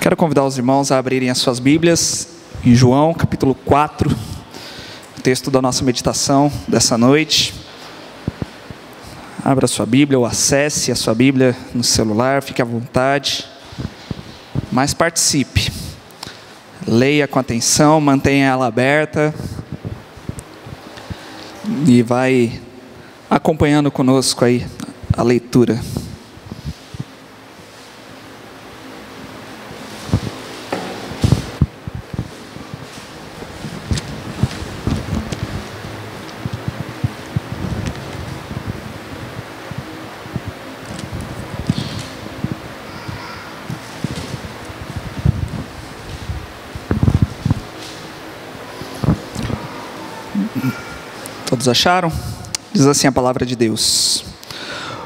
Quero convidar os irmãos a abrirem as suas Bíblias em João, capítulo 4, texto da nossa meditação dessa noite. Abra a sua Bíblia ou acesse a sua Bíblia no celular, fique à vontade, mas participe. Leia com atenção, mantenha ela aberta e vai acompanhando conosco aí a leitura. Todos acharam? Diz assim a palavra de Deus: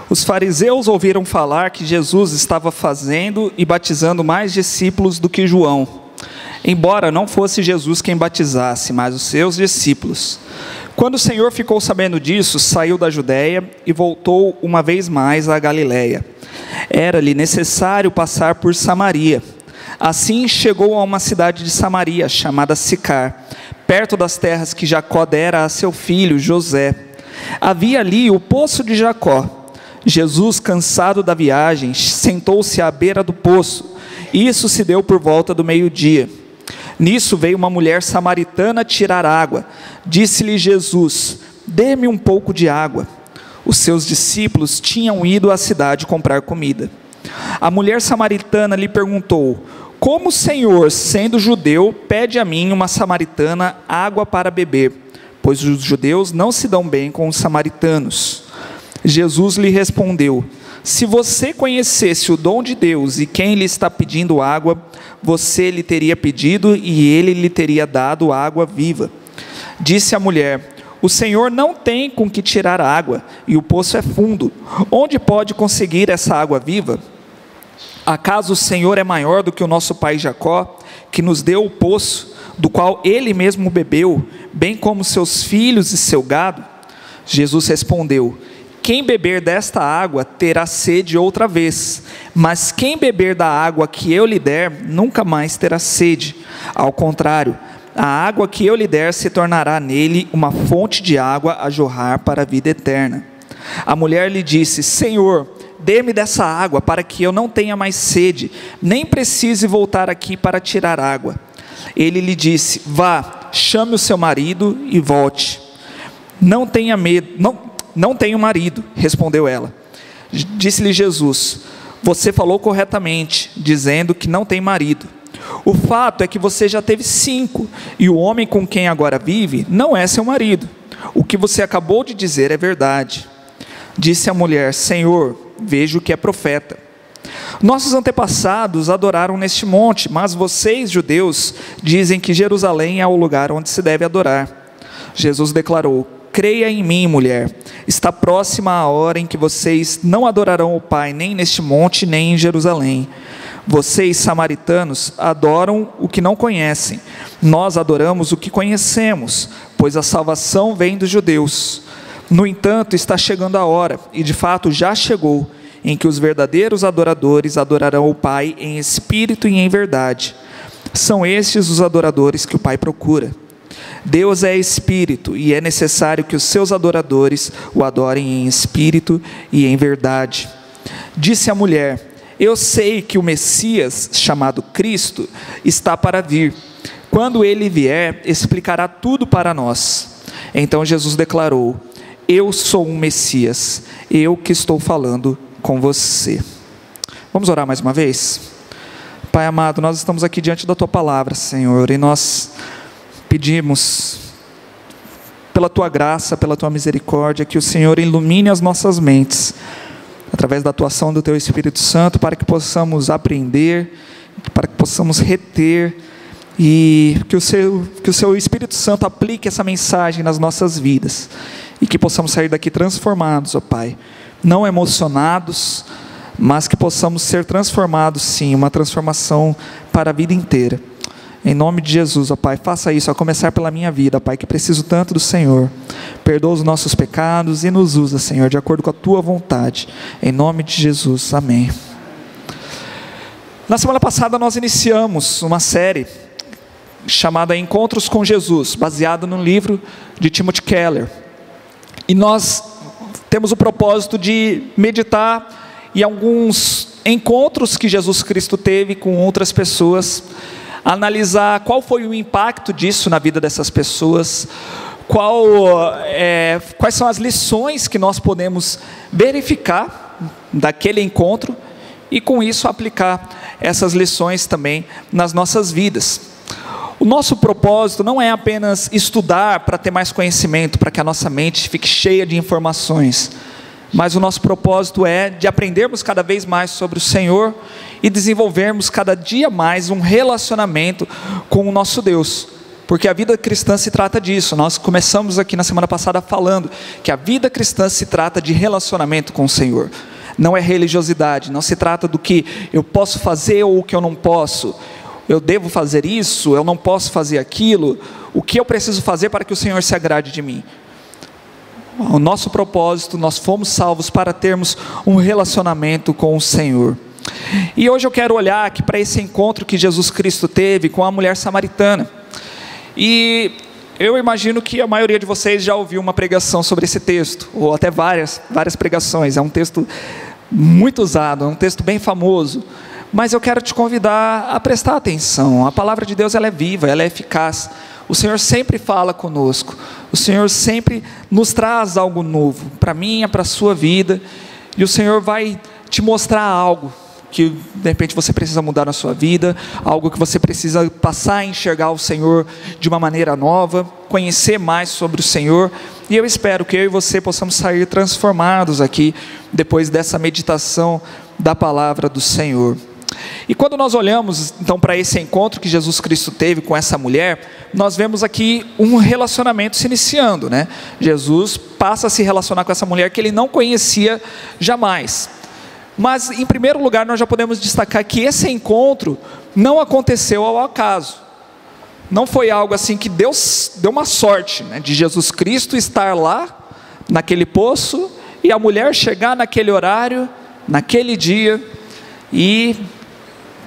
Os fariseus ouviram falar que Jesus estava fazendo e batizando mais discípulos do que João, embora não fosse Jesus quem batizasse, mas os seus discípulos. Quando o Senhor ficou sabendo disso, saiu da Judeia e voltou uma vez mais à Galiléia. Era-lhe necessário passar por Samaria. Assim chegou a uma cidade de Samaria, chamada Sicar, perto das terras que Jacó dera a seu filho José. Havia ali o poço de Jacó. Jesus, cansado da viagem, sentou-se à beira do poço. Isso se deu por volta do meio-dia. Nisso veio uma mulher samaritana tirar água. Disse-lhe Jesus: dê-me um pouco de água. Os seus discípulos tinham ido à cidade comprar comida. A mulher samaritana lhe perguntou: como o Senhor, sendo judeu, pede a mim, uma samaritana, água para beber? Pois os judeus não se dão bem com os samaritanos. Jesus lhe respondeu: se você conhecesse o dom de Deus e quem lhe está pedindo água, você lhe teria pedido e ele lhe teria dado água viva. Disse a mulher: o Senhor não tem com que tirar água e o poço é fundo. Onde pode conseguir essa água viva? Acaso o Senhor é maior do que o nosso pai Jacó, que nos deu o poço, do qual ele mesmo bebeu, bem como seus filhos e seu gado? Jesus respondeu: quem beber desta água terá sede outra vez, mas quem beber da água que eu lhe der, nunca mais terá sede. Ao contrário, a água que eu lhe der se tornará nele uma fonte de água a jorrar para a vida eterna. A mulher lhe disse: Senhor, dê-me dessa água para que eu não tenha mais sede, nem precise voltar aqui para tirar água. Ele lhe disse: vá, chame o seu marido e volte. Não tenha medo, não tenho marido, respondeu ela. Disse-lhe Jesus: você falou corretamente, dizendo que não tem marido. O fato é que você já teve 5, e o homem com quem agora vive não é seu marido. O que você acabou de dizer é verdade. Disse a mulher: Senhor, vejo que é profeta. Nossos antepassados adoraram neste monte, mas vocês, judeus, dizem que Jerusalém é o lugar onde se deve adorar. Jesus declarou: creia em mim, mulher, está próxima a hora em que vocês não adorarão o Pai, nem neste monte, nem em Jerusalém. Vocês, samaritanos, adoram o que não conhecem. Nós adoramos o que conhecemos, pois a salvação vem dos judeus. No entanto, está chegando a hora, e de fato já chegou, em que os verdadeiros adoradores adorarão o Pai em espírito e em verdade. São estes os adoradores que o Pai procura. Deus é espírito, e é necessário que os seus adoradores o adorem em espírito e em verdade. Disse a mulher: eu sei que o Messias, chamado Cristo, está para vir. Quando ele vier, explicará tudo para nós. Então Jesus declarou: eu sou um Messias, eu que estou falando com você. Vamos orar mais uma vez? Pai amado, nós estamos aqui diante da Tua palavra, Senhor, e nós pedimos, pela Tua graça, pela Tua misericórdia, que o Senhor ilumine as nossas mentes, através da atuação do Teu Espírito Santo, para que possamos aprender, para que possamos reter, e que o Seu Espírito Santo aplique essa mensagem nas nossas vidas, e que possamos sair daqui transformados, ó Pai, não emocionados, mas que possamos ser transformados sim, uma transformação para a vida inteira. Em nome de Jesus, ó Pai, faça isso, a começar pela minha vida, ó Pai, que preciso tanto do Senhor. Perdoa os nossos pecados e nos usa, Senhor, de acordo com a Tua vontade. Em nome de Jesus, amém. Na semana passada nós iniciamos uma série chamada Encontros com Jesus, baseado no livro de Timothy Keller. E nós temos o propósito de meditar em alguns encontros que Jesus Cristo teve com outras pessoas, analisar qual foi o impacto disso na vida dessas pessoas, quais são as lições que nós podemos verificar daquele encontro e com isso aplicar essas lições também nas nossas vidas. O nosso propósito não é apenas estudar para ter mais conhecimento, para que a nossa mente fique cheia de informações, mas o nosso propósito é de aprendermos cada vez mais sobre o Senhor e desenvolvermos cada dia mais um relacionamento com o nosso Deus, porque a vida cristã se trata disso. Nós começamos aqui na semana passada falando que a vida cristã se trata de relacionamento com o Senhor. Não é religiosidade, não se trata do que eu posso fazer ou o que eu não posso. Eu devo fazer isso, eu não posso fazer aquilo. O que eu preciso fazer para que o Senhor se agrade de mim? O nosso propósito, nós fomos salvos para termos um relacionamento com o Senhor. E hoje eu quero olhar aqui para esse encontro que Jesus Cristo teve com a mulher samaritana. E eu imagino que a maioria de vocês já ouviu uma pregação sobre esse texto, ou até várias pregações. É um texto muito usado, é um texto bem famoso, mas eu quero te convidar a prestar atenção. A palavra de Deus, ela é viva, ela é eficaz. O Senhor sempre fala conosco, o Senhor sempre nos traz algo novo, para mim, para a sua vida, e o Senhor vai te mostrar algo que de repente você precisa mudar na sua vida, algo que você precisa passar a enxergar o Senhor de uma maneira nova, conhecer mais sobre o Senhor, e eu espero que eu e você possamos sair transformados aqui, depois dessa meditação da palavra do Senhor. E quando nós olhamos então para esse encontro que Jesus Cristo teve com essa mulher, nós vemos aqui um relacionamento se iniciando, né? Jesus passa a se relacionar com essa mulher que ele não conhecia jamais. Mas, em primeiro lugar, nós já podemos destacar que esse encontro não aconteceu ao acaso. Não foi algo assim que Deus deu uma sorte, né, de Jesus Cristo estar lá, naquele poço, e a mulher chegar naquele horário, naquele dia, e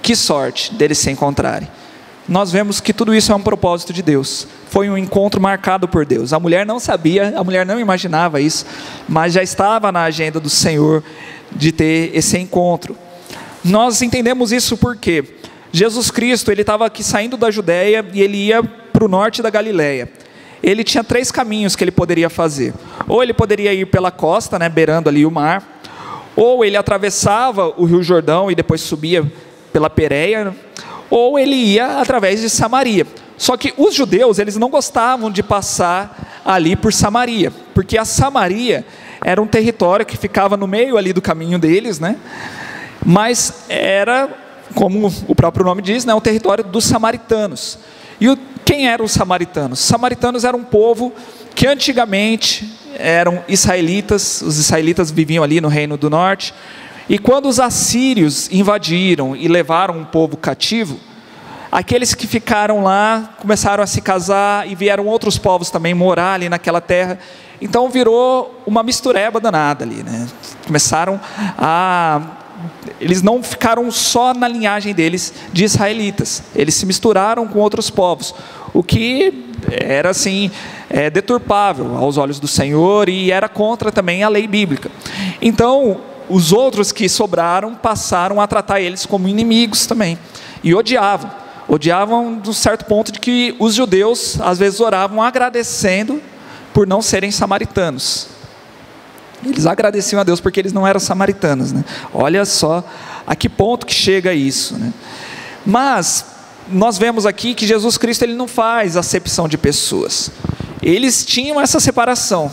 que sorte deles se encontrarem. Nós vemos que tudo isso é um propósito de Deus. Foi um encontro marcado por Deus. A mulher não sabia, a mulher não imaginava isso, mas já estava na agenda do Senhor de ter esse encontro. Nós entendemos isso porque Jesus Cristo, ele estava aqui saindo da Judéia e ele ia para o norte da Galileia. Ele tinha 3 caminhos que ele poderia fazer. Ou ele poderia ir pela costa, né, beirando ali o mar, ou ele atravessava o Rio Jordão e depois subia pela Pérea, ou ele ia através de Samaria. Só que os judeus, eles não gostavam de passar ali por Samaria, porque a Samaria era um território que ficava no meio ali do caminho deles, né? Mas era, como o próprio nome diz, né, um território dos samaritanos. E quem eram os samaritanos? Os samaritanos eram um povo que antigamente eram israelitas. Os israelitas viviam ali no Reino do Norte. E quando os assírios invadiram e levaram um povo cativo, aqueles que ficaram lá começaram a se casar e vieram outros povos também morar ali naquela terra. Então virou uma mistureba danada ali, né? Eles não ficaram só na linhagem deles de israelitas, eles se misturaram com outros povos, o que era assim, deturpável aos olhos do Senhor e era contra também a lei bíblica. Então os outros que sobraram passaram a tratar eles como inimigos também, e odiavam de um certo ponto de que os judeus às vezes oravam agradecendo por não serem samaritanos. Eles agradeciam a Deus porque eles não eram samaritanos, né? Olha só a que ponto que chega isso, né? Mas nós vemos aqui que Jesus Cristo, ele não faz acepção de pessoas. Eles tinham essa separação,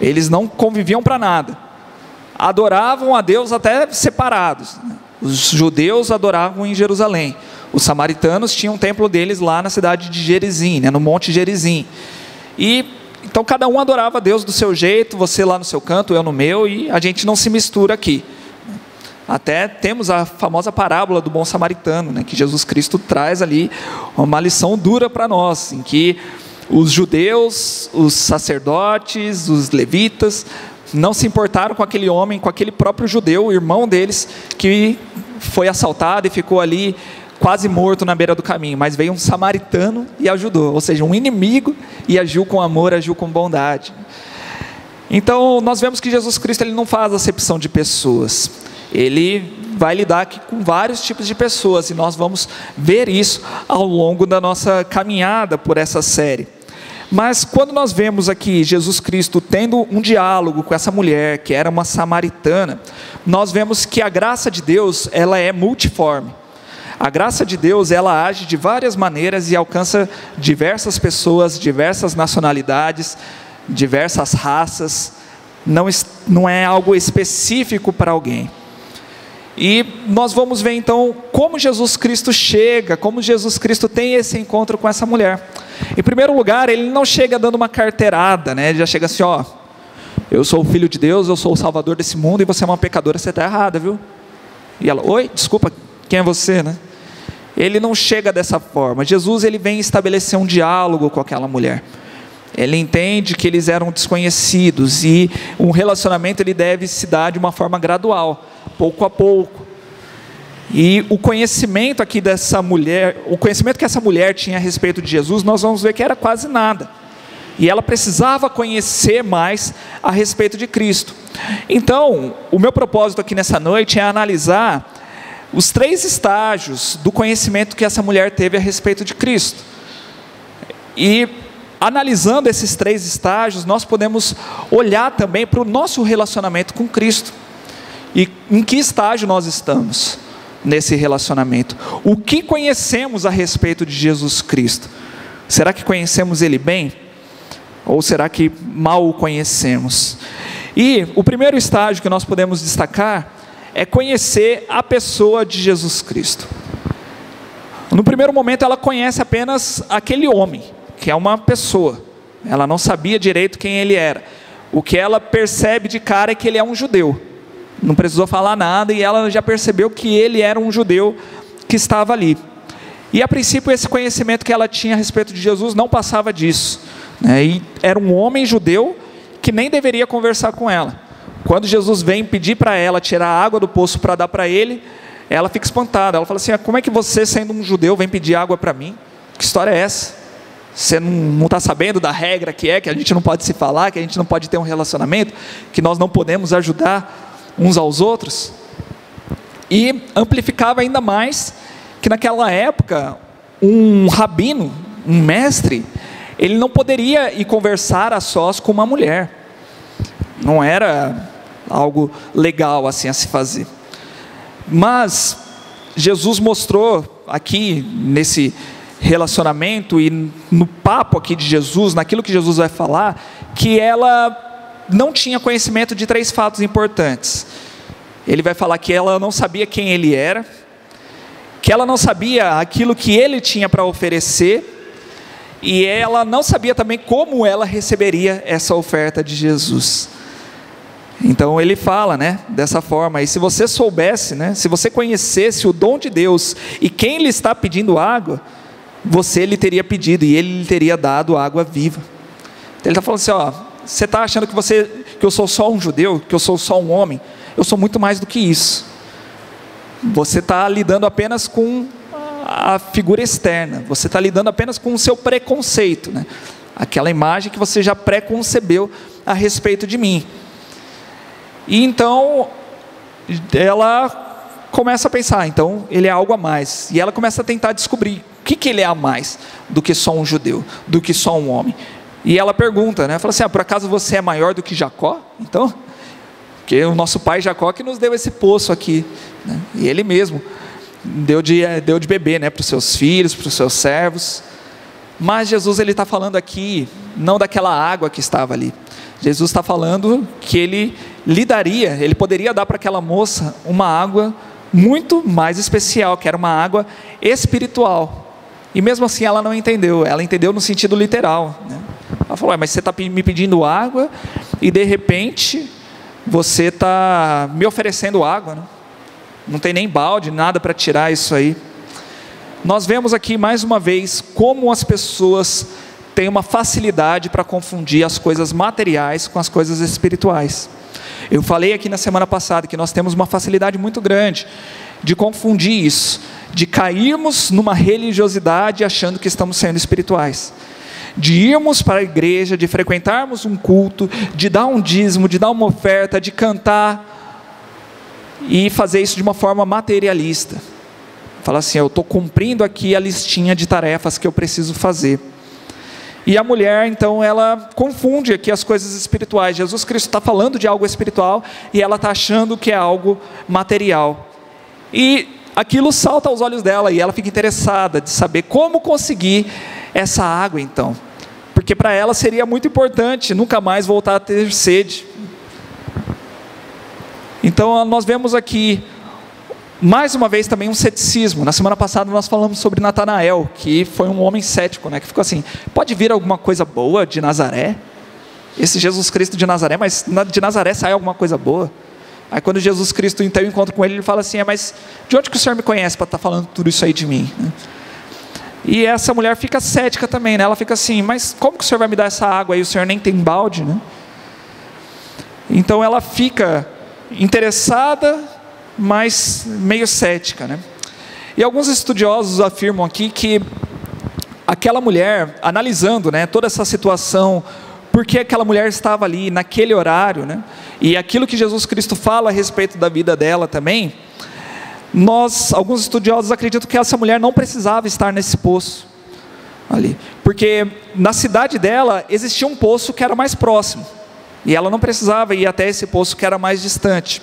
eles não conviviam para nada, adoravam a Deus até separados, né? Os judeus adoravam em Jerusalém, os samaritanos tinham um templo deles lá na cidade de Gerizim, né? No Monte Gerizim. E então cada um adorava a Deus do seu jeito, você lá no seu canto, eu no meu, e a gente não se mistura aqui. Até temos a famosa parábola do bom samaritano, né, que Jesus Cristo traz ali uma lição dura para nós, em que os judeus, os sacerdotes, os levitas, não se importaram com aquele homem, com aquele próprio judeu, o irmão deles, que foi assaltado e ficou ali quase morto na beira do caminho, mas veio um samaritano e ajudou, ou seja, um inimigo, e agiu com amor, agiu com bondade. Então nós vemos que Jesus Cristo, ele não faz acepção de pessoas, ele vai lidar aqui com vários tipos de pessoas, e nós vamos ver isso ao longo da nossa caminhada por essa série. Mas quando nós vemos aqui Jesus Cristo tendo um diálogo com essa mulher, que era uma samaritana, nós vemos que a graça de Deus, ela é multiforme. A graça de Deus, ela age de várias maneiras e alcança diversas pessoas, diversas nacionalidades, diversas raças. Não é algo específico para alguém. E nós vamos ver então como Jesus Cristo chega, como Jesus Cristo tem esse encontro com essa mulher. Em primeiro lugar, ele não chega dando uma carteirada, né? Ele já chega assim, ó, eu sou o Filho de Deus, eu sou o Salvador desse mundo e você é uma pecadora, você está errada, viu? E ela, oi, desculpa, quem é você, né? Ele não chega dessa forma. Jesus, ele vem estabelecer um diálogo com aquela mulher. Ele entende que eles eram desconhecidos e um relacionamento ele deve se dar de uma forma gradual, pouco a pouco. E o conhecimento aqui dessa mulher, o conhecimento que essa mulher tinha a respeito de Jesus, nós vamos ver que era quase nada. E ela precisava conhecer mais a respeito de Cristo. Então, o meu propósito aqui nessa noite é analisar os 3 estágios do conhecimento que essa mulher teve a respeito de Cristo. E analisando esses 3 estágios, nós podemos olhar também para o nosso relacionamento com Cristo. E em que estágio nós estamos nesse relacionamento? O que conhecemos a respeito de Jesus Cristo? Será que conhecemos Ele bem? Ou será que mal o conhecemos? E o primeiro estágio que nós podemos destacar é conhecer a pessoa de Jesus Cristo. No primeiro momento ela conhece apenas aquele homem, que é uma pessoa. Ela não sabia direito quem ele era. O que ela percebe de cara é que ele é um judeu. Não precisou falar nada e ela já percebeu que ele era um judeu que estava ali. E a princípio esse conhecimento que ela tinha a respeito de Jesus não passava disso, né? E era um homem judeu que nem deveria conversar com ela. Quando Jesus vem pedir para ela tirar a água do poço para dar para ele, ela fica espantada. Ela fala assim, como é que você, sendo um judeu, vem pedir água para mim? Que história é essa? Você não está sabendo da regra que a gente não pode se falar, que a gente não pode ter um relacionamento, que nós não podemos ajudar uns aos outros? E amplificava ainda mais que naquela época, um rabino, um mestre, ele não poderia ir conversar a sós com uma mulher. Não era algo legal assim a se fazer. Mas Jesus mostrou aqui nesse relacionamento e no papo aqui de Jesus, naquilo que Jesus vai falar, que ela não tinha conhecimento de 3 fatos importantes. Ele vai falar que ela não sabia quem ele era, que ela não sabia aquilo que ele tinha para oferecer, e ela não sabia também como ela receberia essa oferta de Jesus. Então ele fala, né, dessa forma, e se você soubesse, né, se você conhecesse o dom de Deus e quem lhe está pedindo água, você lhe teria pedido e ele lhe teria dado água viva. Então ele está falando assim, você está achando que eu sou só um judeu, que eu sou só um homem? Eu sou muito mais do que isso. Você está lidando apenas com a figura externa, você está lidando apenas com o seu preconceito, né? Aquela imagem que você já pré-concebeu a respeito de mim. E então ela começa a pensar, então ele é algo a mais, e ela começa a tentar descobrir o que ele é a mais do que só um judeu, do que só um homem. E ela pergunta, né? Fala assim, por acaso você é maior do que Jacó? Então, porque o nosso pai Jacó que nos deu esse poço aqui, né? E ele mesmo deu de beber, né, para os seus filhos, para os seus servos. Mas Jesus ele está falando aqui não daquela água que estava ali. Jesus está falando que ele poderia dar para aquela moça uma água muito mais especial, que era uma água espiritual. E mesmo assim ela não entendeu, ela entendeu no sentido literal, né? Ela falou, mas você está me pedindo água e de repente você está me oferecendo água, né? Não tem nem balde, nada para tirar isso aí. Nós vemos aqui mais uma vez como as pessoas têm uma facilidade para confundir as coisas materiais com as coisas espirituais. Eu falei aqui na semana passada que nós temos uma facilidade muito grande de confundir isso, de cairmos numa religiosidade achando que estamos sendo espirituais, de irmos para a igreja, de frequentarmos um culto, de dar um dízimo, de dar uma oferta, de cantar e fazer isso de uma forma materialista. Fala assim, eu estou cumprindo aqui a listinha de tarefas que eu preciso fazer. E a mulher, então, ela confunde aqui as coisas espirituais. Jesus Cristo está falando de algo espiritual e ela está achando que é algo material. E aquilo salta aos olhos dela e ela fica interessada de saber como conseguir essa água, então. Porque para ela seria muito importante nunca mais voltar a ter sede. Então, nós vemos aqui mais uma vez também um ceticismo. Na semana passada nós falamos sobre Natanael, que foi um homem cético, né? Que ficou assim, pode vir alguma coisa boa de Nazaré? Esse Jesus Cristo de Nazaré, mas de Nazaré sai alguma coisa boa? Aí quando Jesus Cristo então encontra com ele, ele fala assim, mas de onde que o Senhor me conhece para estar falando tudo isso aí de mim? E essa mulher fica cética também, né? Ela fica assim, mas como que o Senhor vai me dar essa água aí? O Senhor nem tem balde, né? Então ela fica interessada, mas meio cética, né? E alguns estudiosos afirmam aqui que aquela mulher, analisando, né, toda essa situação, por que aquela mulher estava ali naquele horário, né, e aquilo que Jesus Cristo fala a respeito da vida dela também, alguns estudiosos acreditam que essa mulher não precisava estar nesse poço ali, porque na cidade dela existia um poço que era mais próximo, e ela não precisava ir até esse poço que era mais distante.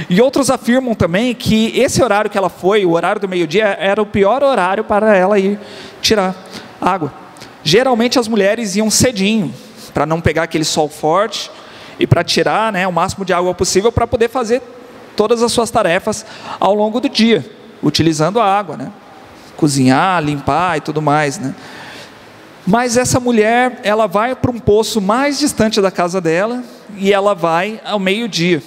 E outros afirmam também que esse horário que ela foi, o horário do meio-dia, era o pior horário para ela ir tirar água. Geralmente as mulheres iam cedinho, para não pegar aquele sol forte, e para tirar, né, o máximo de água possível, para poder fazer todas as suas tarefas ao longo do dia, utilizando a água, né? Cozinhar, limpar e tudo mais, né? Mas essa mulher, ela vai para um poço mais distante da casa dela, e ela vai ao meio-dia.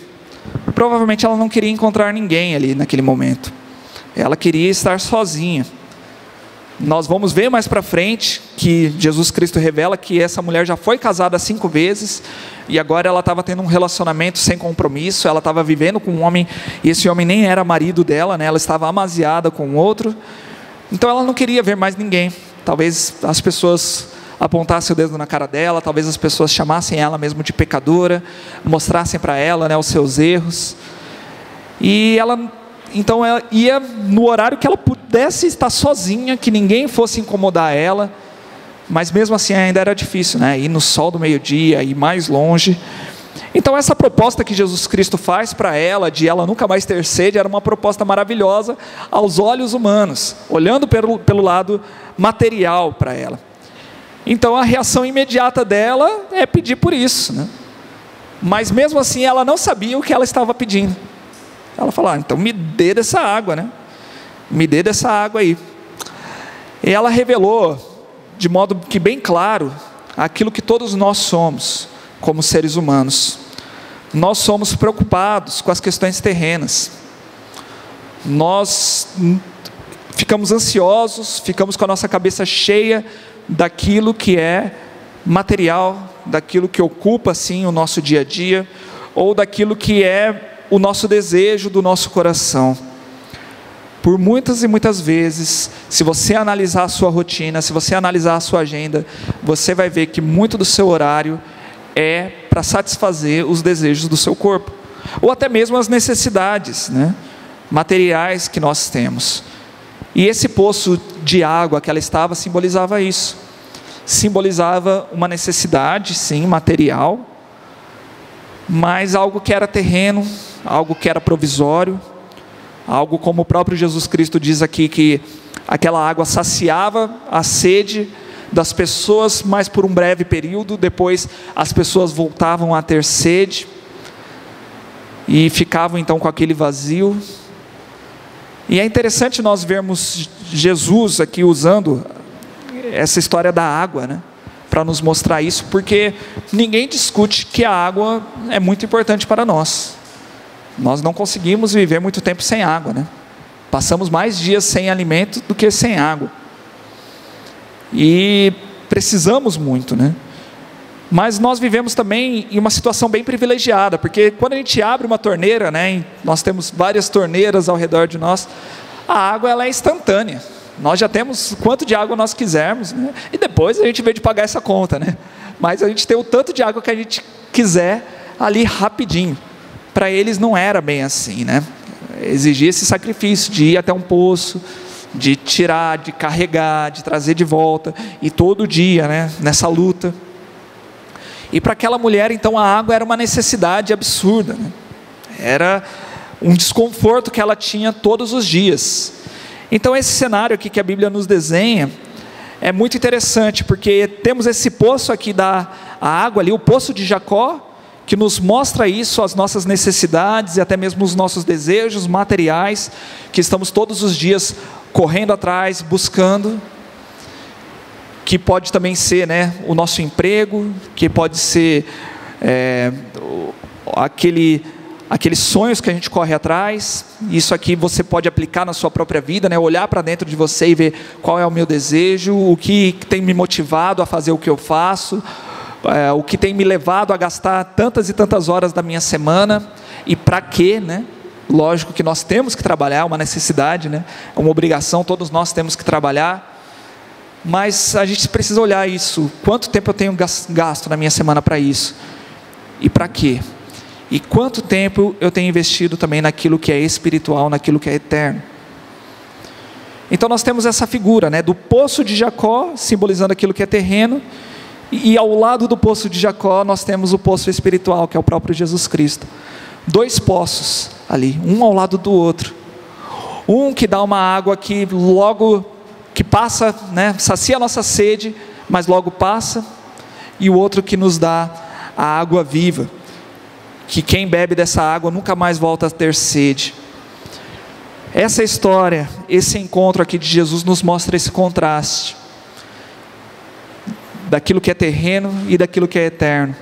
Provavelmente ela não queria encontrar ninguém ali naquele momento. Ela queria estar sozinha. Nós vamos ver mais para frente que Jesus Cristo revela que essa mulher já foi casada 5 vezes e agora ela estava tendo um relacionamento sem compromisso. Ela estava vivendo com um homem e esse homem nem era marido dela, né? Ela estava amaziada com outro. Então ela não queria ver mais ninguém. Talvez as pessoas apontassem o dedo na cara dela, talvez as pessoas chamassem ela mesmo de pecadora, mostrassem para ela, né, os seus erros. E ela, então ela ia no horário que ela pudesse estar sozinha, que ninguém fosse incomodar ela, mas mesmo assim ainda era difícil, né, ir no sol do meio-dia, ir mais longe. Então essa proposta que Jesus Cristo faz para ela, de ela nunca mais ter sede, era uma proposta maravilhosa aos olhos humanos, olhando pelo lado material para ela. Então a reação imediata dela é pedir por isso, né? Mas mesmo assim ela não sabia o que ela estava pedindo. Ela falou, então me dê dessa água, né? Me dê dessa água aí. E ela revelou, de modo que bem claro, aquilo que todos nós somos, como seres humanos. Nós somos preocupados com as questões terrenas. Nós ficamos ansiosos, ficamos com a nossa cabeça cheia daquilo que é material, daquilo que ocupa assim o nosso dia a dia, ou daquilo que é o nosso desejo do nosso coração. Por muitas e muitas vezes, se você analisar a sua rotina, se você analisar a sua agenda, você vai ver que muito do seu horário é para satisfazer os desejos do seu corpo, ou até mesmo as necessidades, né, materiais que nós temos. E esse poço de água que ela estava simbolizava isso. Simbolizava uma necessidade, sim, material, mas algo que era terreno, algo que era provisório, algo como o próprio Jesus Cristo diz aqui, que aquela água saciava a sede das pessoas, mas por um breve período. Depois as pessoas voltavam a ter sede e ficavam então com aquele vazio. E é interessante nós vermos Jesus aqui usando essa história da água, né, para nos mostrar isso, porque ninguém discute que a água é muito importante para nós. Nós não conseguimos viver muito tempo sem água, né? Passamos mais dias sem alimento do que sem água. E precisamos muito, né? Mas nós vivemos também em uma situação bem privilegiada, porque quando a gente abre uma torneira, né, nós temos várias torneiras ao redor de nós, a água ela é instantânea. Nós já temos quanto de água nós quisermos, né, e depois a gente vê de pagar essa conta, né? Mas a gente tem o tanto de água que a gente quiser ali rapidinho. Para eles não era bem assim, né? Exigia esse sacrifício de ir até um poço, de tirar, de carregar, de trazer de volta, e todo dia, né, nessa luta. E para aquela mulher, então, a água era uma necessidade absurda, né? Era um desconforto que ela tinha todos os dias. Então esse cenário aqui que a Bíblia nos desenha é muito interessante, porque temos esse poço aqui da água ali, o poço de Jacó, que nos mostra isso, as nossas necessidades e até mesmo os nossos desejos materiais, que estamos todos os dias correndo atrás, buscando, que pode também ser, né, o nosso emprego, que pode ser aqueles sonhos que a gente corre atrás. Isso aqui você pode aplicar na sua própria vida, né? Olhar para dentro de você e ver qual é o meu desejo, o que tem me motivado a fazer o que eu faço, o que tem me levado a gastar tantas e tantas horas da minha semana, e para quê, né? Lógico que nós temos que trabalhar, é uma necessidade, né? É uma obrigação, todos nós temos que trabalhar, mas a gente precisa olhar isso, quanto tempo eu tenho gasto na minha semana para isso, e para quê? E quanto tempo eu tenho investido também naquilo que é espiritual, naquilo que é eterno. Então nós temos essa figura, né, do poço de Jacó, simbolizando aquilo que é terreno, e ao lado do poço de Jacó nós temos o poço espiritual, que é o próprio Jesus Cristo. Dois poços ali, um ao lado do outro. Um que dá uma água que logo, que passa, né, sacia a nossa sede, mas logo passa. E o outro que nos dá a água viva, que quem bebe dessa água nunca mais volta a ter sede. Essa história, esse encontro aqui de Jesus nos mostra esse contraste daquilo que é terreno e daquilo que é eterno,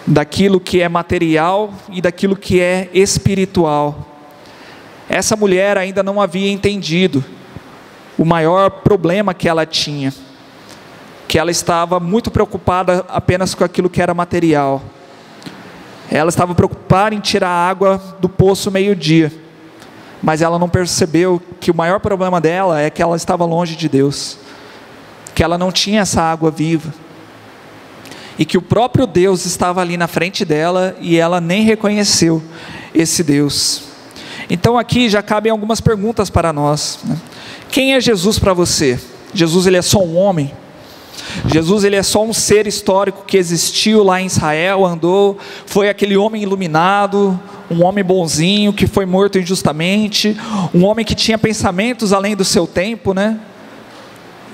daquilo que é material e daquilo que é espiritual. Essa mulher ainda não havia entendido o maior problema que ela tinha, que ela estava muito preocupada apenas com aquilo que era material. Ela estava preocupada em tirar a água do poço meio-dia, mas ela não percebeu que o maior problema dela é que ela estava longe de Deus, que ela não tinha essa água viva, e que o próprio Deus estava ali na frente dela, e ela nem reconheceu esse Deus. Então aqui já cabem algumas perguntas para nós, né? Quem é Jesus para você? Jesus, ele é só um homem? Jesus, ele é só um ser histórico que existiu lá em Israel, andou, foi aquele homem iluminado, um homem bonzinho que foi morto injustamente, um homem que tinha pensamentos além do seu tempo, né?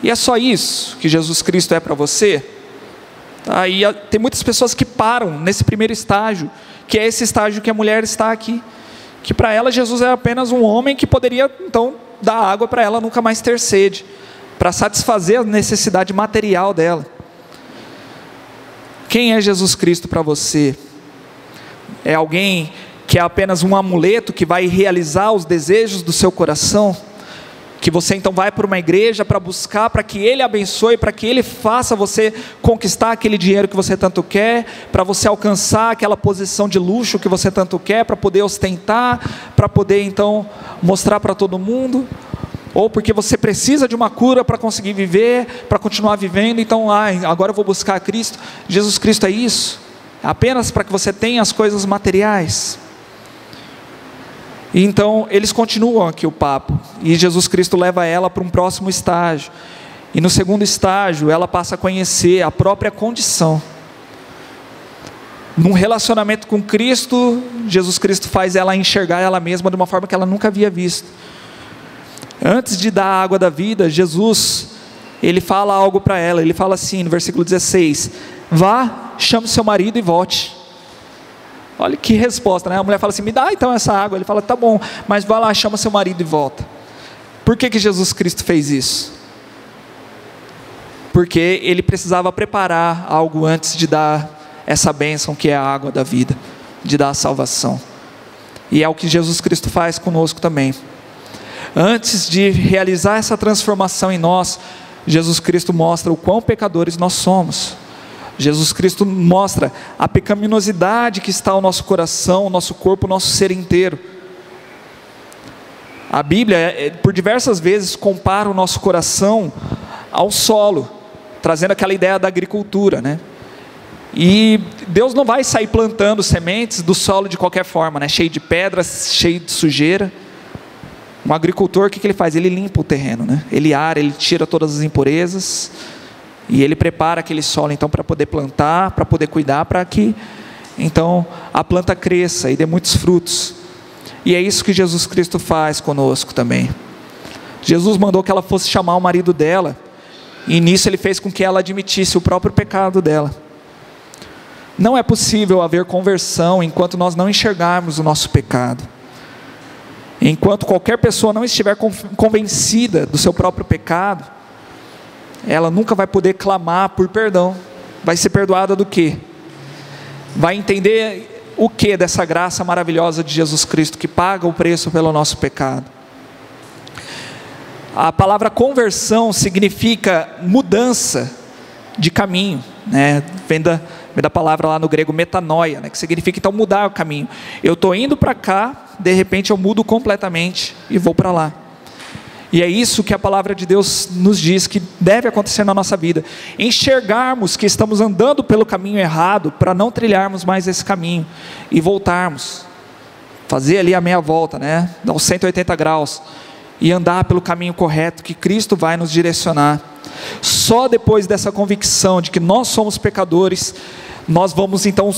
E é só isso que Jesus Cristo é para você? Aí tem muitas pessoas que param nesse primeiro estágio, que é esse estágio que a mulher está aqui, que para ela Jesus é apenas um homem que poderia então dar água para ela nunca mais ter sede, para satisfazer a necessidade material dela. Quem é Jesus Cristo para você? É alguém que é apenas um amuleto que vai realizar os desejos do seu coração? Que você então vai para uma igreja para buscar, para que Ele abençoe, para que Ele faça você conquistar aquele dinheiro que você tanto quer, para você alcançar aquela posição de luxo que você tanto quer, para poder ostentar, para poder então mostrar para todo mundo? Ou porque você precisa de uma cura para conseguir viver, para continuar vivendo, então agora eu vou buscar Cristo. Jesus Cristo é isso? Apenas para que você tenha as coisas materiais? E então eles continuam aqui o papo, e Jesus Cristo leva ela para um próximo estágio, e no segundo estágio ela passa a conhecer a própria condição. Num relacionamento com Cristo, Jesus Cristo faz ela enxergar ela mesma de uma forma que ela nunca havia visto. Antes de dar a água da vida, Jesus, ele fala algo para ela, ele fala assim no versículo 16, vá, chame seu marido e volte. Olha que resposta, né? A mulher fala assim, me dá então essa água. Ele fala, tá bom, mas vai lá, chama seu marido e volta. Por que Jesus Cristo fez isso? Porque ele precisava preparar algo antes de dar essa bênção que é a água da vida, de dar a salvação. E é o que Jesus Cristo faz conosco também. Antes de realizar essa transformação em nós, Jesus Cristo mostra o quão pecadores nós somos. Jesus Cristo mostra a pecaminosidade que está o nosso coração, o nosso corpo, o nosso ser inteiro. A Bíblia, por diversas vezes, compara o nosso coração ao solo, trazendo aquela ideia da agricultura, né? E Deus não vai sair plantando sementes do solo de qualquer forma, né? Cheio de pedras, cheio de sujeira. Um agricultor, o que ele faz? Ele limpa o terreno, né? Ele ara, ele tira todas as impurezas, e ele prepara aquele solo então para poder plantar, para poder cuidar, para que então a planta cresça e dê muitos frutos. E é isso que Jesus Cristo faz conosco também. Jesus mandou que ela fosse chamar o marido dela, e nisso ele fez com que ela admitisse o próprio pecado dela. Não é possível haver conversão enquanto nós não enxergarmos o nosso pecado. Enquanto qualquer pessoa não estiver convencida do seu próprio pecado, ela nunca vai poder clamar por perdão. Vai ser perdoada do quê? Vai entender o que dessa graça maravilhosa de Jesus Cristo, que paga o preço pelo nosso pecado. A palavra conversão significa mudança de caminho, né? Vem da palavra lá no grego metanoia, né? Que significa então mudar o caminho. Eu estou indo para cá, de repente eu mudo completamente e vou para lá. E é isso que a palavra de Deus nos diz que deve acontecer na nossa vida. Enxergarmos que estamos andando pelo caminho errado, para não trilharmos mais esse caminho e voltarmos. Fazer ali a meia volta, né? Dar uns 180 graus. E andar pelo caminho correto que Cristo vai nos direcionar. Só depois dessa convicção de que nós somos pecadores, nós vamos então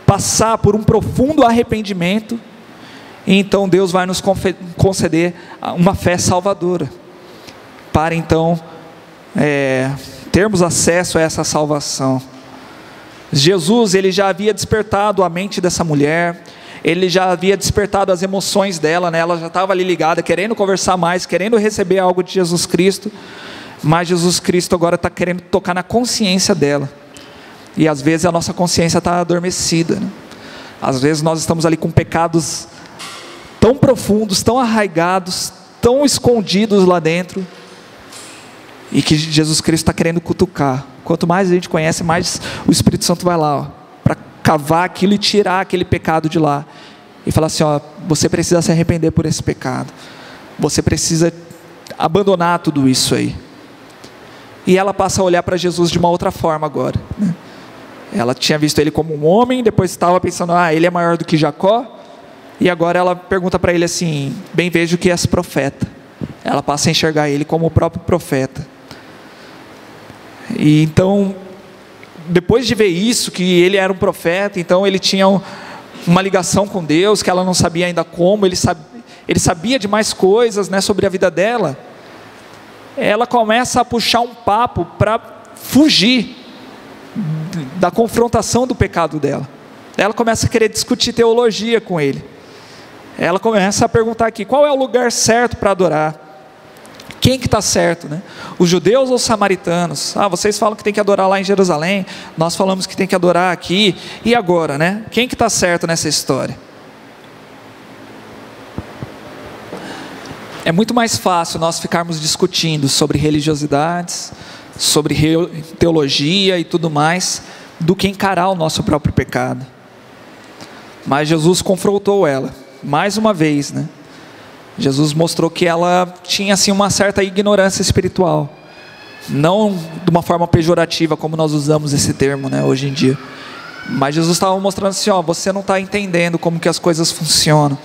passar por um profundo arrependimento, e então Deus vai nos conceder uma fé salvadora, para então termos acesso a essa salvação. Jesus, ele já havia despertado a mente dessa mulher, ele já havia despertado as emoções dela, né? Ela já estava ali ligada, querendo conversar mais, querendo receber algo de Jesus Cristo, mas Jesus Cristo agora está querendo tocar na consciência dela, e às vezes a nossa consciência está adormecida, né? Às vezes nós estamos ali com pecados tão profundos, tão arraigados, tão escondidos lá dentro, e que Jesus Cristo está querendo cutucar. Quanto mais a gente conhece, mais o Espírito Santo vai lá, para cavar aquilo e tirar aquele pecado de lá, e falar assim, ó, você precisa se arrepender por esse pecado, você precisa abandonar tudo isso aí. E ela passa a olhar para Jesus de uma outra forma agora, né? Ela tinha visto ele como um homem, depois estava pensando, ele é maior do que Jacó, e agora ela pergunta para ele assim, bem vejo que és profeta. Ela passa a enxergar ele como o próprio profeta. E então, depois de ver isso, que ele era um profeta, então ele tinha uma ligação com Deus, que ela não sabia ainda como, ele sabia de mais coisas, né, sobre a vida dela. Ela começa a puxar um papo para fugir da confrontação do pecado dela. Ela começa a querer discutir teologia com ele. Ela começa a perguntar aqui, qual é o lugar certo para adorar? Quem que está certo, né? Os judeus ou os samaritanos? Vocês falam que tem que adorar lá em Jerusalém, nós falamos que tem que adorar aqui, e agora, né? Quem que está certo nessa história? É muito mais fácil nós ficarmos discutindo sobre religiosidades, sobre teologia e tudo mais, do que encarar o nosso próprio pecado. Mas Jesus confrontou ela, mais uma vez, né? Jesus mostrou que ela tinha assim uma certa ignorância espiritual, não de uma forma pejorativa como nós usamos esse termo, né, hoje em dia, mas Jesus estava mostrando assim, você não está entendendo como que as coisas funcionam,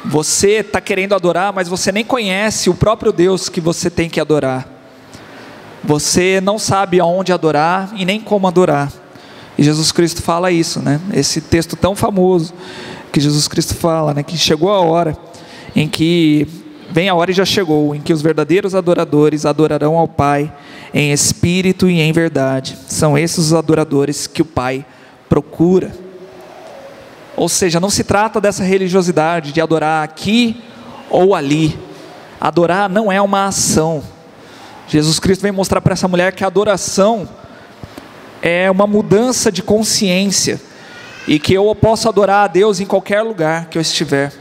você está querendo adorar, mas você nem conhece o próprio Deus que você tem que adorar, você não sabe aonde adorar e nem como adorar. E Jesus Cristo fala isso, né? Esse texto tão famoso que Jesus Cristo fala, né? Que chegou a hora em que, vem a hora e já chegou, em que os verdadeiros adoradores adorarão ao Pai em espírito e em verdade. São esses os adoradores que o Pai procura. Ou seja, não se trata dessa religiosidade de adorar aqui ou ali. Adorar não é uma ação. Jesus Cristo vem mostrar para essa mulher que a adoração é uma mudança de consciência, e que eu posso adorar a Deus em qualquer lugar que eu estiver.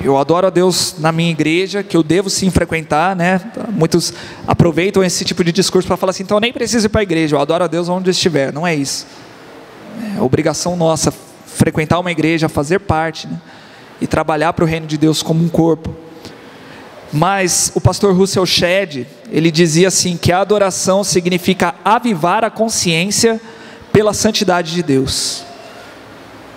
Eu adoro a Deus na minha igreja, que eu devo sim frequentar, né? Muitos aproveitam esse tipo de discurso para falar assim, então eu nem preciso ir para a igreja, eu adoro a Deus onde eu estiver. Não é isso. É obrigação nossa frequentar uma igreja, fazer parte, né? E trabalhar para o reino de Deus como um corpo. Mas o pastor Russell Shedd, ele dizia assim, que a adoração significa avivar a consciência pela santidade de Deus.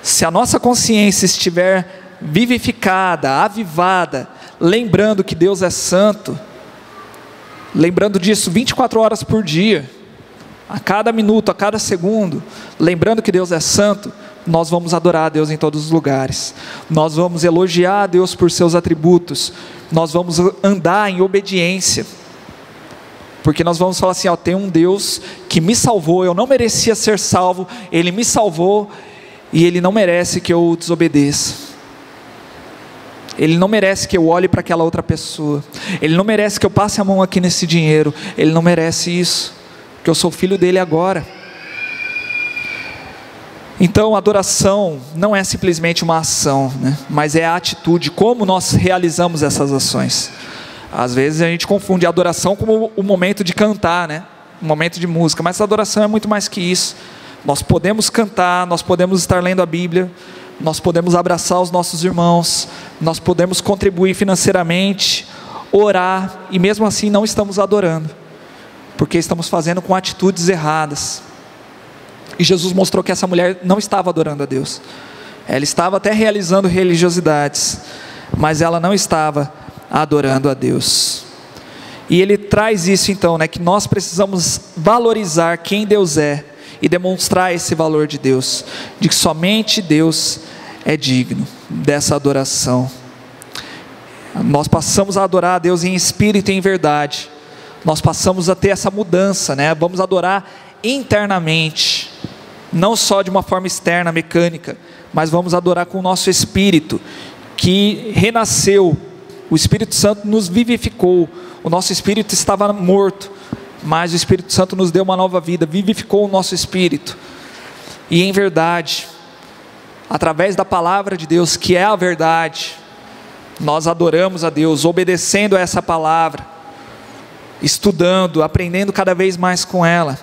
Se a nossa consciência estiver vivificada, avivada, lembrando que Deus é santo, lembrando disso 24 horas por dia, a cada minuto, a cada segundo, lembrando que Deus é santo, nós vamos adorar a Deus em todos os lugares, nós vamos elogiar a Deus por seus atributos, nós vamos andar em obediência, porque nós vamos falar assim, tem um Deus que me salvou, eu não merecia ser salvo, Ele me salvou, e Ele não merece que eu desobedeça. Ele não merece que eu olhe para aquela outra pessoa. Ele não merece que eu passe a mão aqui nesse dinheiro. Ele não merece isso, porque eu sou filho dele agora. Então, adoração não é simplesmente uma ação, né? Mas é a atitude, como nós realizamos essas ações. Às vezes a gente confunde a adoração como o momento de cantar, né? O momento de música, mas a adoração é muito mais que isso. Nós podemos cantar, nós podemos estar lendo a Bíblia, nós podemos abraçar os nossos irmãos, nós podemos contribuir financeiramente, orar, e mesmo assim não estamos adorando, porque estamos fazendo com atitudes erradas. E Jesus mostrou que essa mulher não estava adorando a Deus, ela estava até realizando religiosidades, mas ela não estava adorando a Deus. E ele traz isso então, né, que nós precisamos valorizar quem Deus é, e demonstrar esse valor de Deus, de que somente Deus é digno dessa adoração. Nós passamos a adorar a Deus em espírito e em verdade, nós passamos a ter essa mudança, né? Vamos adorar internamente, não só de uma forma externa, mecânica, mas vamos adorar com o nosso espírito, que renasceu, o Espírito Santo nos vivificou, o nosso espírito estava morto, mas o Espírito Santo nos deu uma nova vida, vivificou o nosso espírito, e em verdade, através da palavra de Deus, que é a verdade, nós adoramos a Deus, obedecendo a essa palavra, estudando, aprendendo cada vez mais com ela,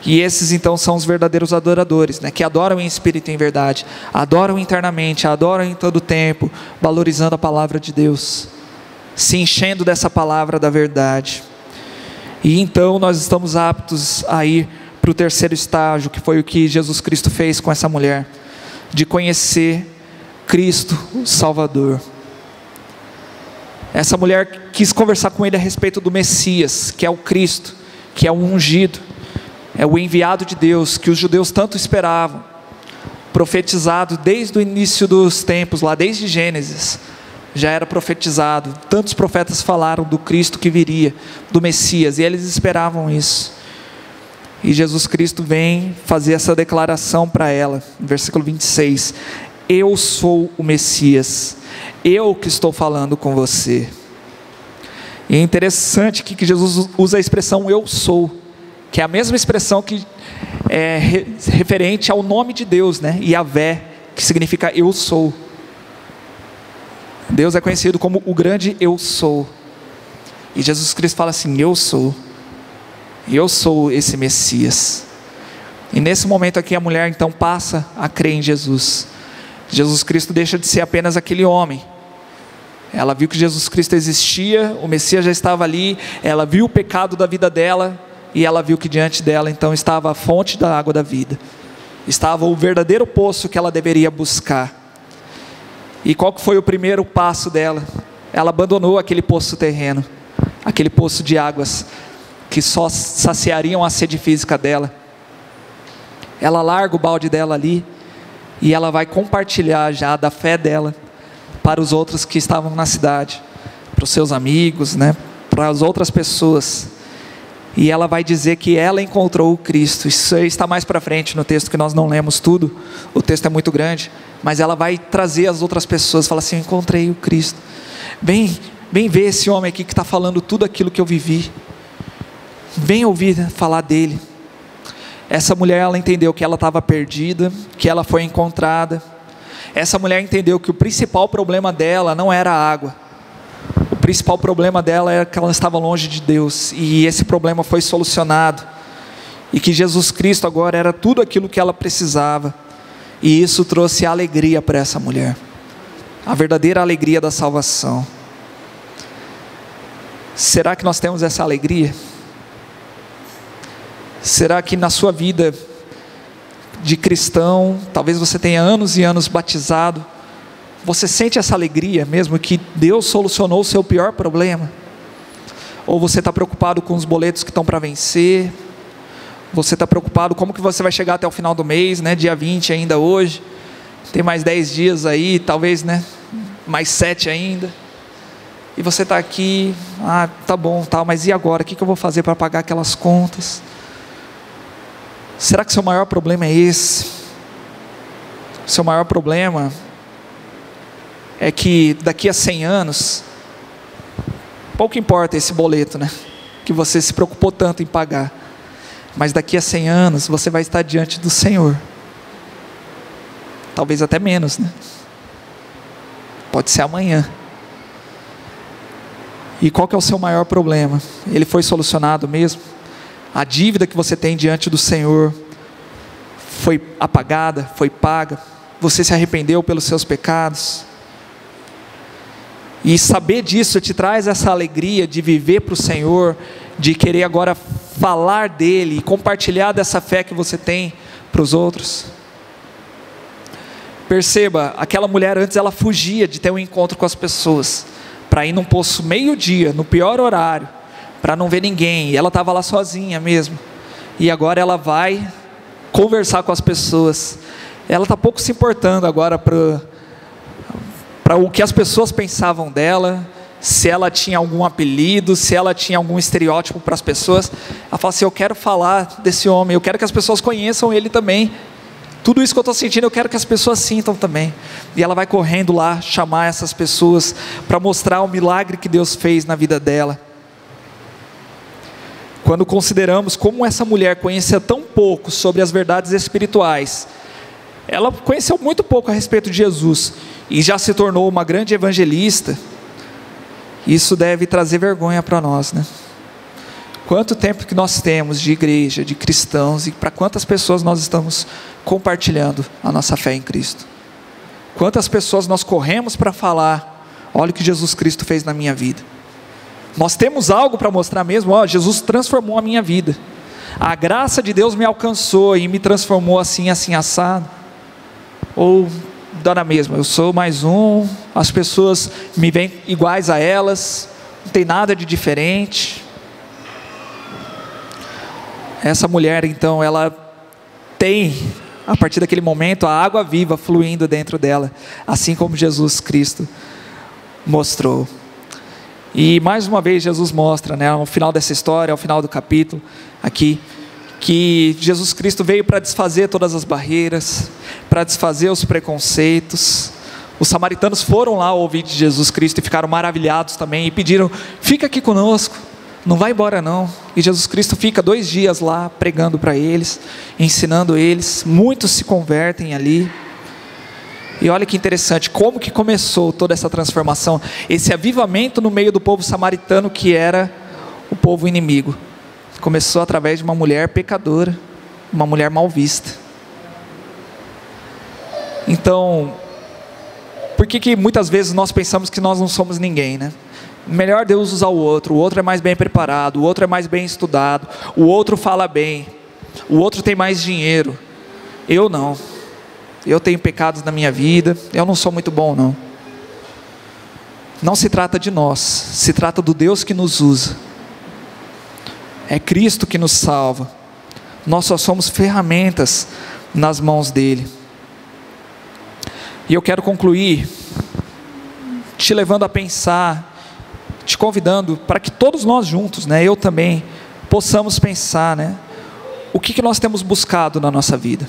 e esses então são os verdadeiros adoradores, né? Que adoram em espírito e em verdade, adoram internamente, adoram em todo o tempo, valorizando a palavra de Deus, se enchendo dessa palavra da verdade. E então nós estamos aptos a ir para o terceiro estágio, que foi o que Jesus Cristo fez com essa mulher, de conhecer Cristo, o Salvador. Essa mulher quis conversar com ele a respeito do Messias, que é o Cristo, que é o ungido, é o enviado de Deus, que os judeus tanto esperavam, profetizado desde o início dos tempos, lá desde Gênesis, já era profetizado, tantos profetas falaram do Cristo que viria, do Messias, e eles esperavam isso, e Jesus Cristo vem fazer essa declaração para ela, no versículo 26, eu sou o Messias, eu que estou falando com você. E é interessante que Jesus usa a expressão eu sou, que é a mesma expressão que é referente ao nome de Deus, né? Yahvé, que significa eu sou. Deus é conhecido como o grande eu sou, e Jesus Cristo fala assim, eu sou esse Messias. E nesse momento aqui a mulher então passa a crer em Jesus. Jesus Cristo deixa de ser apenas aquele homem, ela viu que Jesus Cristo existia, o Messias já estava ali, ela viu o pecado da vida dela, e ela viu que diante dela então estava a fonte da água da vida, estava o verdadeiro poço que ela deveria buscar. E qual que foi o primeiro passo dela? Ela abandonou aquele poço terreno, aquele poço de águas que só saciariam a sede física dela. Ela larga o balde dela ali, e ela vai compartilhar já da fé dela para os outros que estavam na cidade, para os seus amigos, né? Para as outras pessoas. E ela vai dizer que ela encontrou o Cristo. Isso aí está mais para frente no texto, que nós não lemos tudo, o texto é muito grande, mas ela vai trazer as outras pessoas, fala assim, eu encontrei o Cristo, vem ver esse homem aqui que está falando tudo aquilo que eu vivi, vem ouvir falar dele. Essa mulher, ela entendeu que ela estava perdida, que ela foi encontrada, essa mulher entendeu que o principal problema dela não era a água. O principal problema dela era que ela estava longe de Deus, e esse problema foi solucionado, e que Jesus Cristo agora era tudo aquilo que ela precisava, e isso trouxe alegria para essa mulher, a verdadeira alegria da salvação. Será que nós temos essa alegria? Será que na sua vida de cristão, talvez você tenha anos e anos batizado, você sente essa alegria mesmo que Deus solucionou o seu pior problema? Ou você está preocupado com os boletos que estão para vencer? Você está preocupado como que você vai chegar até o final do mês, né? Dia 20 ainda hoje, tem mais 10 dias aí, talvez, né? Mais 7 ainda, e você está aqui, tá bom, tá, mas e agora? O que eu vou fazer para pagar aquelas contas? Será que seu maior problema é esse? Seu maior problema é que daqui a 100 anos, pouco importa esse boleto, né? Que você se preocupou tanto em pagar, mas daqui a 100 anos você vai estar diante do Senhor, talvez até menos, né? Pode ser amanhã. E qual que é o seu maior problema? Ele foi solucionado mesmo? A dívida que você tem diante do Senhor foi apagada, foi paga? Você se arrependeu pelos seus pecados? E saber disso te traz essa alegria de viver para o Senhor, de querer agora falar dele e compartilhar dessa fé que você tem para os outros? Perceba, aquela mulher antes ela fugia de ter um encontro com as pessoas, para ir num poço meio-dia, no pior horário, para não ver ninguém, e ela estava lá sozinha mesmo, e agora ela vai conversar com as pessoas. Ela está pouco se importando agora para o que as pessoas pensavam dela, se ela tinha algum apelido, se ela tinha algum estereótipo para as pessoas. Ela fala assim: eu quero falar desse homem, eu quero que as pessoas conheçam ele também. Tudo isso que eu estou sentindo, eu quero que as pessoas sintam também. E ela vai correndo lá, chamar essas pessoas, para mostrar o milagre que Deus fez na vida dela. Quando consideramos como essa mulher conhecia tão pouco sobre as verdades espirituais, ela conheceu muito pouco a respeito de Jesus, e já se tornou uma grande evangelista, isso deve trazer vergonha para nós, né? Quanto tempo que nós temos de igreja, de cristãos, e para quantas pessoas nós estamos compartilhando a nossa fé em Cristo? Quantas pessoas nós corremos para falar: olha o que Jesus Cristo fez na minha vida. Nós temos algo para mostrar mesmo: ó, Jesus transformou a minha vida, a graça de Deus me alcançou e me transformou assim, assim, assado. Ou dá na mesma, eu sou mais um, as pessoas me veem iguais a elas, não tem nada de diferente. Essa mulher então, ela tem, a partir daquele momento, a água viva fluindo dentro dela, assim como Jesus Cristo mostrou. E mais uma vez Jesus mostra, né, ao final dessa história, ao final do capítulo aqui, que Jesus Cristo veio para desfazer todas as barreiras, para desfazer os preconceitos. Os samaritanos foram lá ouvir de Jesus Cristo e ficaram maravilhados também, e pediram: fica aqui conosco, não vai embora não. E Jesus Cristo fica 2 dias lá pregando para eles, ensinando eles. Muitos se convertem ali. E olha que interessante, como que começou toda essa transformação, esse avivamento no meio do povo samaritano, que era o povo inimigo. Começou através de uma mulher pecadora, uma mulher mal vista. Então, por que muitas vezes nós pensamos que nós não somos ninguém, né? Melhor Deus usar o outro é mais bem preparado, o outro é mais bem estudado, o outro fala bem, o outro tem mais dinheiro, eu não, eu tenho pecados na minha vida, eu não sou muito bom não. Não se trata de nós, se trata do Deus que nos usa. É Cristo que nos salva, nós só somos ferramentas nas mãos dele. E eu quero concluir te levando a pensar, te convidando para que todos nós juntos, né, eu também, possamos pensar, né, o que nós temos buscado na nossa vida.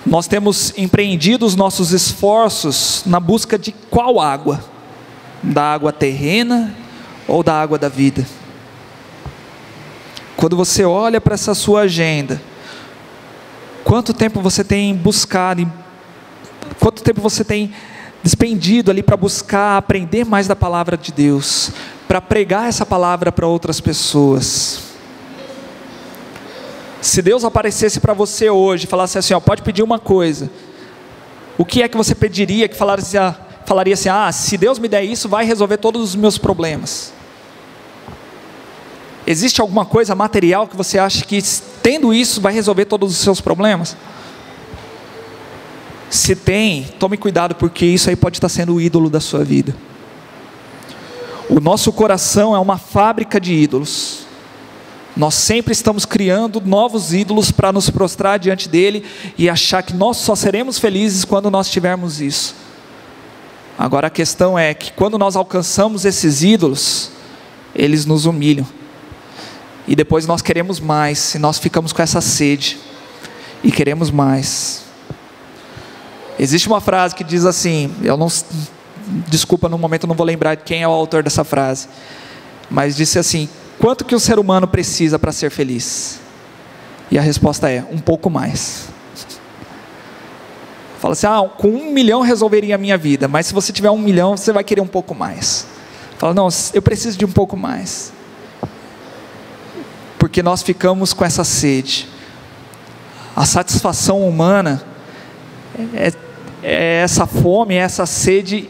Nós temos empreendido os nossos esforços na busca de qual água? Da água terrena ou da água da vida? Quando você olha para essa sua agenda, quanto tempo você tem buscado tempo você tem despendido ali para buscar aprender mais da palavra de Deus, para pregar essa palavra para outras pessoas? Se Deus aparecesse para você hoje e falasse assim, ó, pode pedir uma coisa, o que é que você pediria, que falaria assim, se Deus me der isso, vai resolver todos os meus problemas? Existe alguma coisa material que você acha que tendo isso vai resolver todos os seus problemas? Se tem, tome cuidado, porque isso aí pode estar sendo o ídolo da sua vida. O nosso coração é uma fábrica de ídolos. Nós sempre estamos criando novos ídolos para nos prostrar diante dele e achar que nós só seremos felizes quando nós tivermos isso. Agora a questão é que quando nós alcançamos esses ídolos, eles nos humilham. E depois nós queremos mais, e nós ficamos com essa sede, e queremos mais. Existe uma frase que diz assim, desculpa, no momento eu não vou lembrar quem é o autor dessa frase, mas disse assim, quanto que o ser humano precisa para ser feliz? E a resposta é, um pouco mais. Fala assim, com 1 milhão resolveria a minha vida, mas se você tiver 1 milhão, você vai querer um pouco mais. Fala, não, eu preciso de um pouco mais. Porque nós ficamos com essa sede. A satisfação humana é essa fome, é essa sede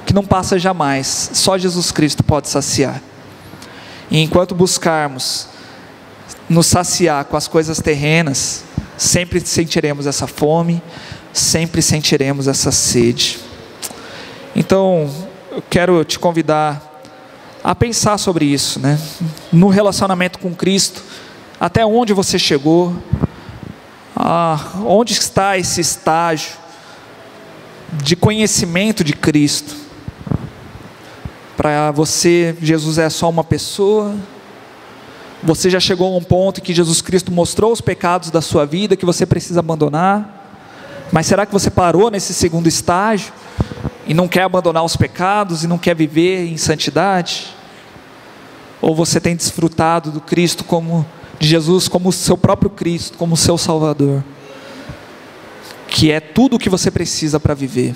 que não passa jamais. Só Jesus Cristo pode saciar. E enquanto buscarmos nos saciar com as coisas terrenas, sempre sentiremos essa fome, sempre sentiremos essa sede. Então, eu quero te convidar a pensar sobre isso, né? No relacionamento com Cristo, até onde você chegou, onde está esse estágio de conhecimento de Cristo? Para você, Jesus é só uma pessoa? Você já chegou a um ponto em que Jesus Cristo mostrou os pecados da sua vida que você precisa abandonar? Mas será que você parou nesse segundo estágio e não quer abandonar os pecados e não quer viver em santidade? Ou você tem desfrutado do Cristo de Jesus como o seu próprio Cristo, como o seu Salvador, que é tudo o que você precisa para viver?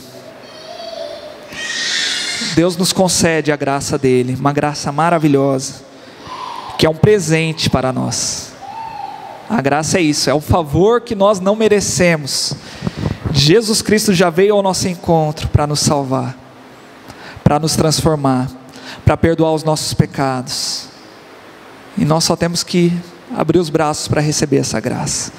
Deus nos concede a graça dele, uma graça maravilhosa, que é um presente para nós. A graça é isso, é um favor que nós não merecemos. Jesus Cristo já veio ao nosso encontro para nos salvar, para nos transformar, para perdoar os nossos pecados. E nós só temos que abrir os braços para receber essa graça.